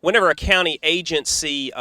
Whenever a county agency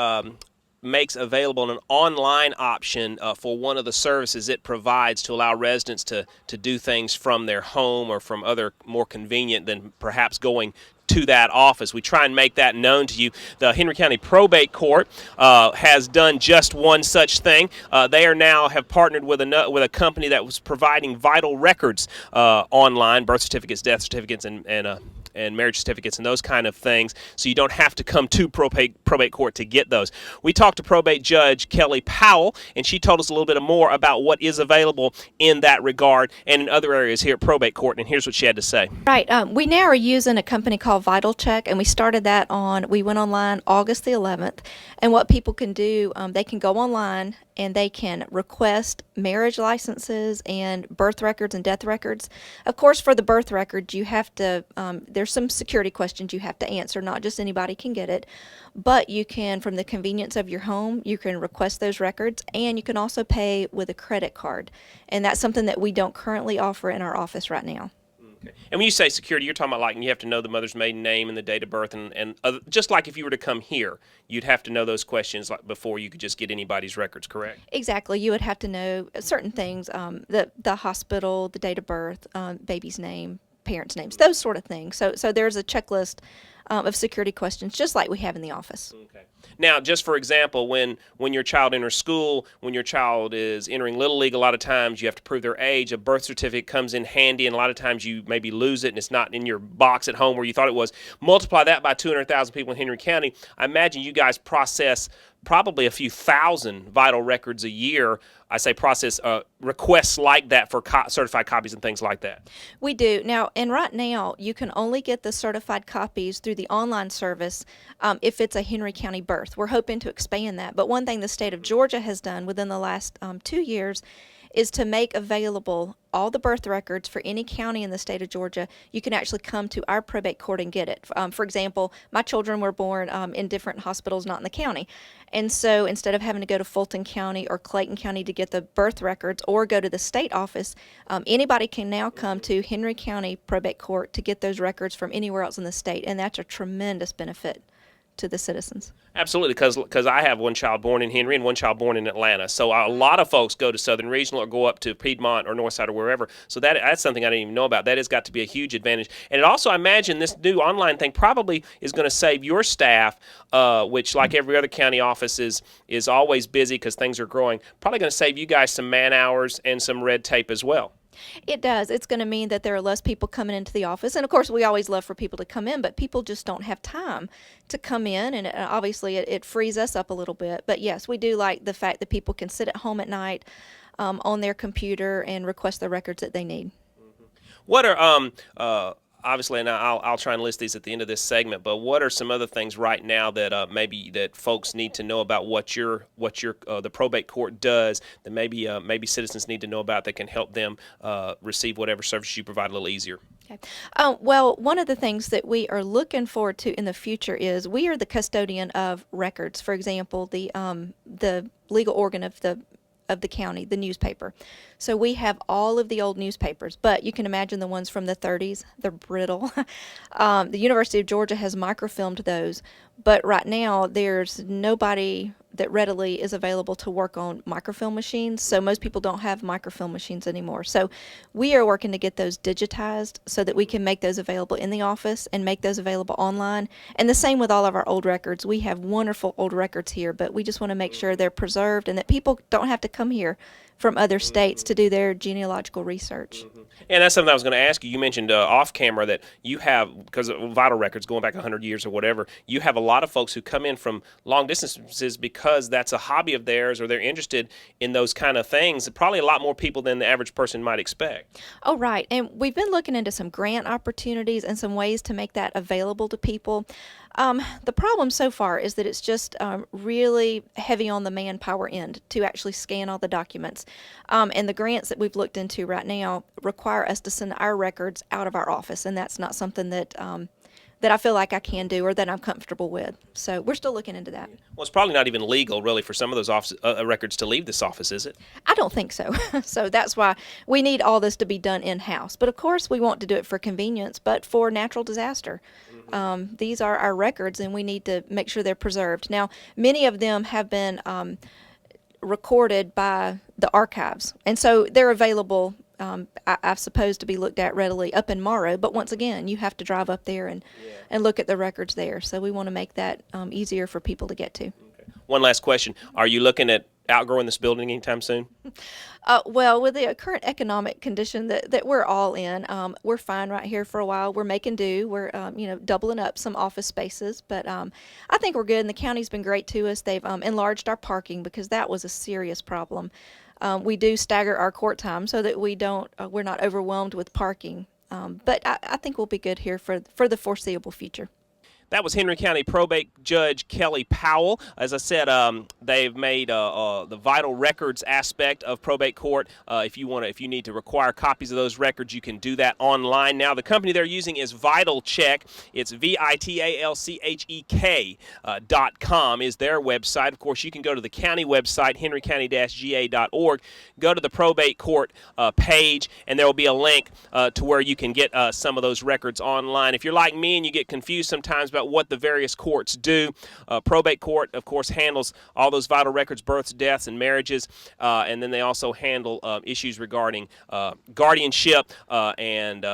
makes available an online option for one of the services it provides to allow residents to do things from their home or from other more convenient than perhaps going to that office. We try and make that known to you. The Henry County Probate Court has done just one such thing. They are now have partnered with a company that was providing vital records online, birth certificates, death certificates, and marriage certificates and those kind of things, so you don't have to come to probate court to get those. We talked to probate judge Kelly Powell, and she told us a little bit more about what is available in that regard and in other areas here at probate court, and here's what she had to say. Right. We now are using a company called Vital Check, and we started that we went online August the 11th. And what people can do, they can go online and they can request marriage licenses and birth records and death records. Of course, for the birth records, you have to, there's some security questions you have to answer. Not just anybody can get it, but you can, from the convenience of your home, you can request those records, and you can also pay with a credit card. And that's something that we don't currently offer in our office right now. Okay. And when you say security, you're talking about like you have to know the mother's maiden name and the date of birth, and just like if you were to come here, you'd have to know those questions like before you could just get anybody's records, correct? Exactly. You would have to know certain things, the hospital, the date of birth, baby's name, parents' names, those sort of things. So there's a checklist of security questions, just like we have in the office. Okay. Now, just for example, when your child enters school, when your child is entering Little League, a lot of times you have to prove their age. A birth certificate comes in handy, and a lot of times you maybe lose it, and it's not in your box at home where you thought it was. Multiply that by 200,000 people in Henry County. I imagine you guys process probably a few thousand vital records a year. I say process requests like that for certified copies and things like that. We do. Now, and right now, you can only get the certified copies through the online service if it's a Henry County birth. We're hoping to expand that. But one thing the state of Georgia has done within the last 2 years is to make available all the birth records for any county in the state of Georgia. You can actually come to our probate court and get it. For example, my children were born in different hospitals, not in the county. And so instead of having to go to Fulton County or Clayton County to get the birth records or go to the state office, anybody can now come to Henry County Probate Court to get those records from anywhere else in the state. And that's a tremendous benefit to the citizens. Absolutely, because I have one child born in Henry and one child born in Atlanta. So a lot of folks go to Southern Regional or go up to Piedmont or Northside or wherever. So that's something I didn't even know about. That has got to be a huge advantage. And it also, I imagine this new online thing probably is going to save your staff, which like every other county office is always busy because things are growing. Probably going to save you guys some man hours and some red tape as well. It does. It's going to mean that there are less people coming into the office. And of course, we always love for people to come in, but people just don't have time to come in. And obviously, it frees us up a little bit. But yes, we do like the fact that people can sit at home at night on their computer and request the records that they need. What are obviously, and I'll try and list these at the end of this segment. But what are some other things right now that maybe that folks need to know about what the probate court does that maybe citizens need to know about that can help them receive whatever services you provide a little easier? Okay. Well, one of the things that we are looking forward to in the future is we are the custodian of records. For example, the legal organ of the county, the newspaper. So we have all of the old newspapers, but you can imagine the ones from the 30s. They're brittle. The University of Georgia has microfilmed those, but right now there's nobody that readily is available to work on microfilm machines. So most people don't have microfilm machines anymore. So we are working to get those digitized so that we can make those available in the office and make those available online. And the same with all of our old records. We have wonderful old records here, but we just want to make sure they're preserved and that people don't have to come here from other states to do their genealogical research. And that's something I was going to ask you. You mentioned off camera that you have, because of vital records going back 100 years or whatever, you have a lot of folks who come in from long distances because that's a hobby of theirs or they're interested in those kind of things. Probably a lot more people than the average person might expect. Oh, right. And we've been looking into some grant opportunities and some ways to make that available to people. The problem so far is that it's just really heavy on the manpower end to actually scan all the documents. And the grants that we've looked into right now require us to send our records out of our office, and that's not something that that I feel like I can do or that I'm comfortable with. So we're still looking into that. Well, it's probably not even legal, really, for some of those records to leave this office, is it? I don't think so. So that's why we need all this to be done in-house. But of course, we want to do it for convenience, but for natural disaster. These are our records, and we need to make sure they're preserved. Now, many of them have been recorded by the archives, and so they're available, I suppose, to be looked at readily up in Morrow. But once again, you have to drive up there and look at the records there. So we want to make that easier for people to get to. Okay. One last question. Are you looking at outgrowing this building anytime soon? Well, with the current economic condition that we're all in, we're fine right here for a while. We're making do. We're, doubling up some office spaces, but I think we're good. And the county's been great to us. They've enlarged our parking because that was a serious problem. We do stagger our court time so that we're not overwhelmed with parking. But I think we'll be good here for the foreseeable future. That was Henry County Probate Judge Kelly Powell. As I said, they've made the vital records aspect of probate court. If you need to require copies of those records, you can do that online now. The company they're using is Vital Check. It's VITALCHEK.com is their website. Of course, you can go to the county website, henrycounty-ga.org. Go to the probate court page, and there will be a link to where you can get some of those records online. If you're like me and you get confused sometimes about what the various courts do, probate court, of course, handles all those vital records, births, deaths, and marriages, and then they also handle issues regarding guardianship, and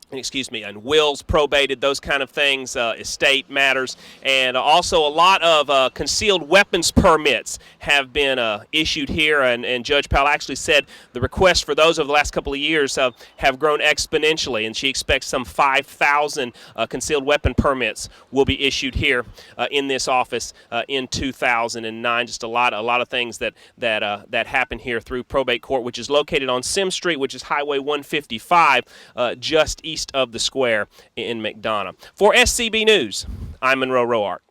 and wills probated, those kind of things, estate matters, and also a lot of concealed weapons permits have been issued here, and Judge Powell actually said the requests for those over the last couple of years have grown exponentially, and she expects some 5,000 concealed weapon permits will be issued here in this office in 2009. Just a lot of things that happen here through probate court, which is located on Sim Street, which is Highway 155, just east of the square in McDonough. For SCB News, I'm Monroe Roark.